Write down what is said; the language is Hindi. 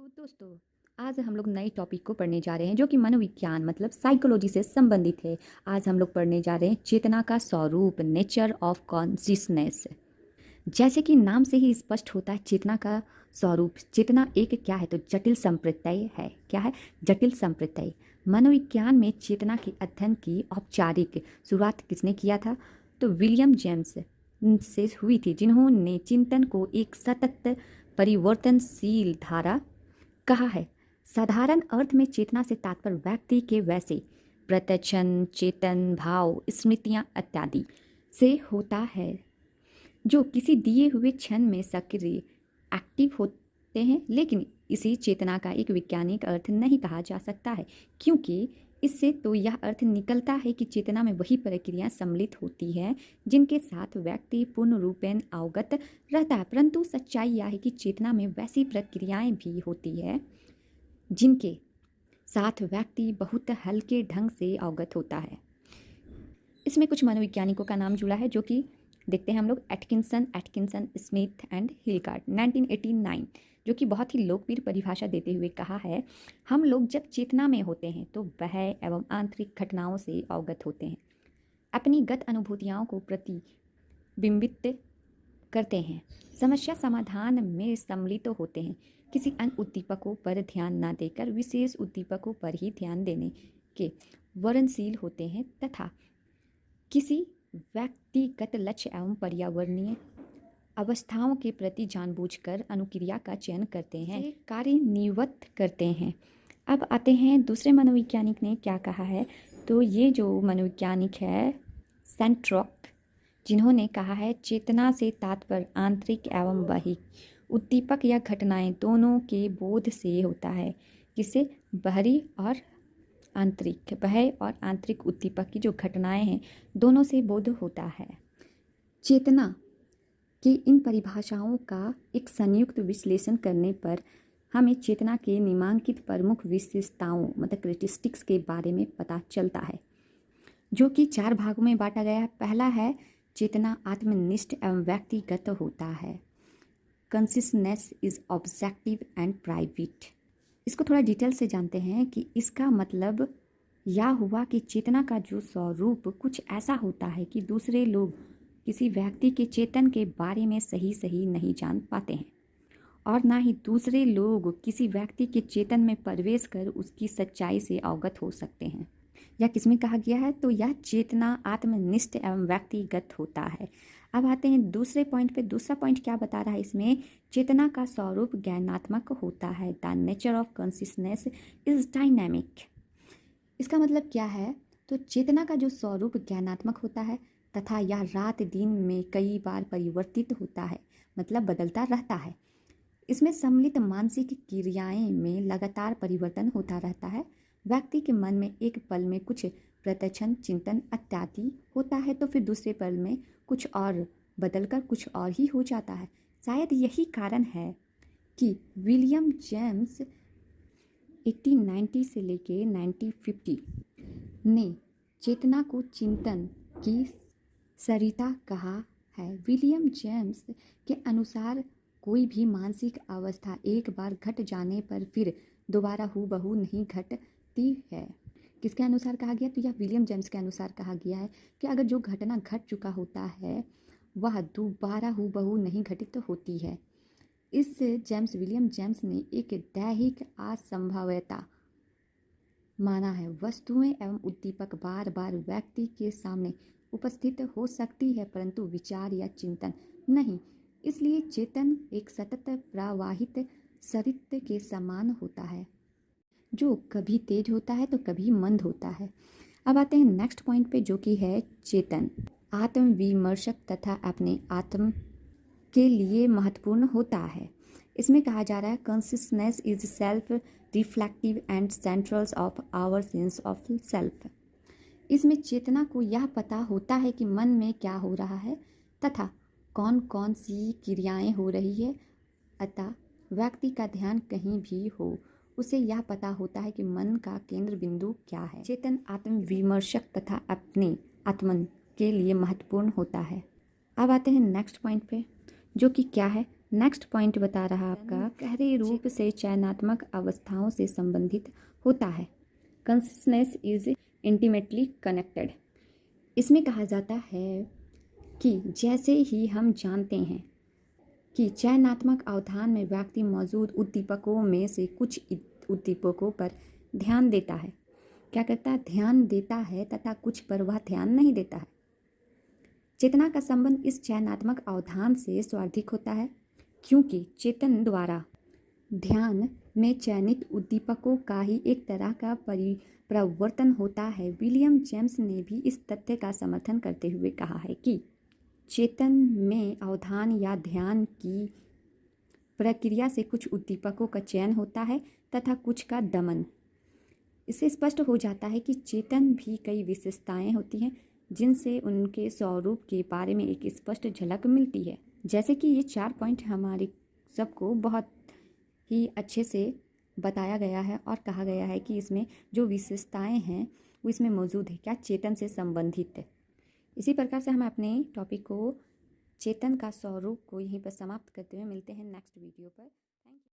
तो दोस्तों, आज हम लोग नए टॉपिक को पढ़ने जा रहे हैं जो कि मनोविज्ञान मतलब साइकोलॉजी से संबंधित है। आज हम लोग पढ़ने जा रहे हैं चेतना का स्वरूप, नेचर ऑफ कॉन्शियसनेस। जैसे कि नाम से ही स्पष्ट होता है चेतना का स्वरूप। चेतना एक क्या है तो जटिल संप्रत्यय है। क्या है? जटिल संप्रत्यय। मनोविज्ञान में चेतना के अध्ययन की औपचारिक शुरुआत किसने किया था? तो विलियम जेम्स से हुई थी, जिन्होंने चिंतन को एक सतत परिवर्तनशील धारा कहा है। साधारण अर्थ में चेतना से तात्पर्य व्यक्ति के वैसे प्रत्यक्षण, चेतन, भाव, स्मृतियाँ इत्यादि से होता है जो किसी दिए हुए क्षण में सक्रिय एक्टिव होते हैं। लेकिन इसी चेतना का एक वैज्ञानिक अर्थ नहीं कहा जा सकता है, क्योंकि इससे तो यह अर्थ निकलता है कि चेतना में वही प्रक्रियाएं सम्मिलित होती है जिनके साथ व्यक्ति पूर्ण रूपेण अवगत रहता है। परंतु सच्चाई यह है कि चेतना में वैसी प्रक्रियाएं भी होती है जिनके साथ व्यक्ति बहुत हल्के ढंग से अवगत होता है। इसमें कुछ मनोवैज्ञानिकों का नाम जुड़ा है, जो कि देखते हैं हम लोग। एटकिंसन, स्मिथ एंड हिलकार्ट 1989, जो कि बहुत ही लोकप्रिय परिभाषा देते हुए कहा है, हम लोग जब चेतना में होते हैं तो बाह्य एवं आंतरिक घटनाओं से अवगत होते हैं, अपनी गत अनुभूतियों को प्रतिबिंबित करते हैं, समस्या समाधान में सम्मिलित होते हैं, किसी अन्य उद्दीपकों पर ध्यान न देकर विशेष उद्दीपकों पर ही ध्यान देने के वरणशील होते हैं तथा किसी व्यक्तिगत लक्ष्य एवं पर्यावरणीय अवस्थाओं के प्रति जानबूझकर अनुक्रिया का चयन करते हैं, कार्यान्वित करते हैं। अब आते हैं दूसरे मनोवैज्ञानिक ने क्या कहा है। तो ये जो मनोवैज्ञानिक है सेंट्रोक, जिन्होंने कहा है चेतना से तात्पर्य आंतरिक एवं बाह्य उद्दीपक या घटनाएं दोनों के बोध से होता है। किससे? बाहरी और आंतरिक, बाह्य और आंतरिक उद्दीपक की जो घटनाएं हैं दोनों से बोध होता है। चेतना की इन परिभाषाओं का एक संयुक्त विश्लेषण करने पर हमें चेतना के निम्नलिखित प्रमुख विशेषताओं मतलब कैरेक्टरिस्टिक्स के बारे में पता चलता है, जो कि 4 भागों में बांटा गया है। पहला है चेतना आत्मनिष्ठ एवं व्यक्तिगत होता है। Consciousness is objective and private. इसको थोड़ा डिटेल से जानते हैं कि इसका मतलब यह हुआ कि चेतना का जो स्वरूप कुछ ऐसा होता है कि दूसरे लोग किसी व्यक्ति के चेतन के बारे में सही नहीं जान पाते हैं, और ना ही दूसरे लोग किसी व्यक्ति के चेतन में प्रवेश कर उसकी सच्चाई से अवगत हो सकते हैं। यह किसमें कहा गया है? तो यह चेतना आत्मनिष्ठ एवं व्यक्तिगत होता है। अब आते हैं दूसरे पॉइंट पे। दूसरा पॉइंट क्या बता रहा है इसमें? चेतना का स्वरूप ज्ञानात्मक होता है। The nature of consciousness is dynamic. इसका मतलब क्या है? तो चेतना का जो स्वरूप ज्ञानात्मक होता है तथा यह रात दिन में कई बार परिवर्तित होता है, मतलब बदलता रहता है। इसमें सम्मिलित मानसिक क्रियाएं में लगातार परिवर्तन होता रहता है। व्यक्ति के मन में एक पल में कुछ प्रत्यक्षण, चिंतन इत्यादि होता है, तो फिर दूसरे पल में कुछ और बदलकर कुछ और ही हो जाता है। शायद यही कारण है कि विलियम जेम्स 1890 से लेके 1950 ने चेतना को चिंतन की सरिता कहा है। विलियम जेम्स के अनुसार कोई भी मानसिक अवस्था एक बार घट जाने पर फिर दोबारा हूबहू नहीं घटती है। किसके अनुसार कहा गया? तो यह विलियम जेम्स के अनुसार कहा गया है कि अगर जो घटना घट चुका होता है वह दोबारा हूबहू नहीं घटित होती है। इस विलियम जेम्स ने एक दैहिक असंभाव्यता माना है। वस्तुएं एवं उद्दीपक बार बार व्यक्ति के सामने उपस्थित हो सकती है, परंतु विचार या चिंतन नहीं। इसलिए चेतन एक सतत प्रवाहित सरित के समान होता है, जो कभी तेज होता है तो कभी मंद होता है। अब आते हैं नेक्स्ट पॉइंट पे, जो कि है चेतन आत्मविमर्शक तथा अपने आत्म के लिए महत्वपूर्ण होता है। इसमें कहा जा रहा है consciousness is self reflective and centrals of our sense of self. इसमें चेतना को यह पता होता है कि मन में क्या हो रहा है तथा कौन कौन सी क्रियाएं हो रही है, अतः व्यक्ति का ध्यान कहीं भी हो उसे यह पता होता है कि मन का केंद्र बिंदु क्या है। चेतन आत्मविमर्शक तथा अपने आत्मन के लिए महत्वपूर्ण होता है। अब आते हैं नेक्स्ट पॉइंट पे, जो कि क्या है? नेक्स्ट पॉइंट बता रहा आपका गहरे रूप से चयनात्मक अवस्थाओं से संबंधित होता है। Consciousness is intimately connected. इसमें कहा जाता है कि जैसे ही हम जानते हैं कि चयनात्मक अवधान में व्यक्ति मौजूद उद्दीपकों में से कुछ उद्दीपकों पर ध्यान देता है, क्या करता है, ध्यान देता है तथा कुछ पर वह ध्यान नहीं देता है। चेतना का संबंध इस चयनात्मक अवधान से स्वार्थिक होता है, क्योंकि चेतन द्वारा ध्यान में चयनित उद्दीपकों का ही एक तरह का परिवर्तन होता है। विलियम जेम्स ने भी इस तथ्य का समर्थन करते हुए कहा है कि चेतन में अवधान या ध्यान की प्रक्रिया से कुछ उद्दीपकों का चयन होता है तथा कुछ का दमन। इससे स्पष्ट हो जाता है कि चेतन भी कई विशेषताएं होती हैं जिनसे उनके स्वरूप के बारे में एक स्पष्ट झलक मिलती है। जैसे कि ये 4 पॉइंट हमारे सबको बहुत ही अच्छे से बताया गया है और कहा गया है कि इसमें जो विशेषताएं हैं वो इसमें मौजूद है, क्या चेतन से संबंधित है। इसी प्रकार से हम अपने टॉपिक को चेतन का स्वरूप को यहीं पर समाप्त करते हुए मिलते हैं नेक्स्ट वीडियो पर।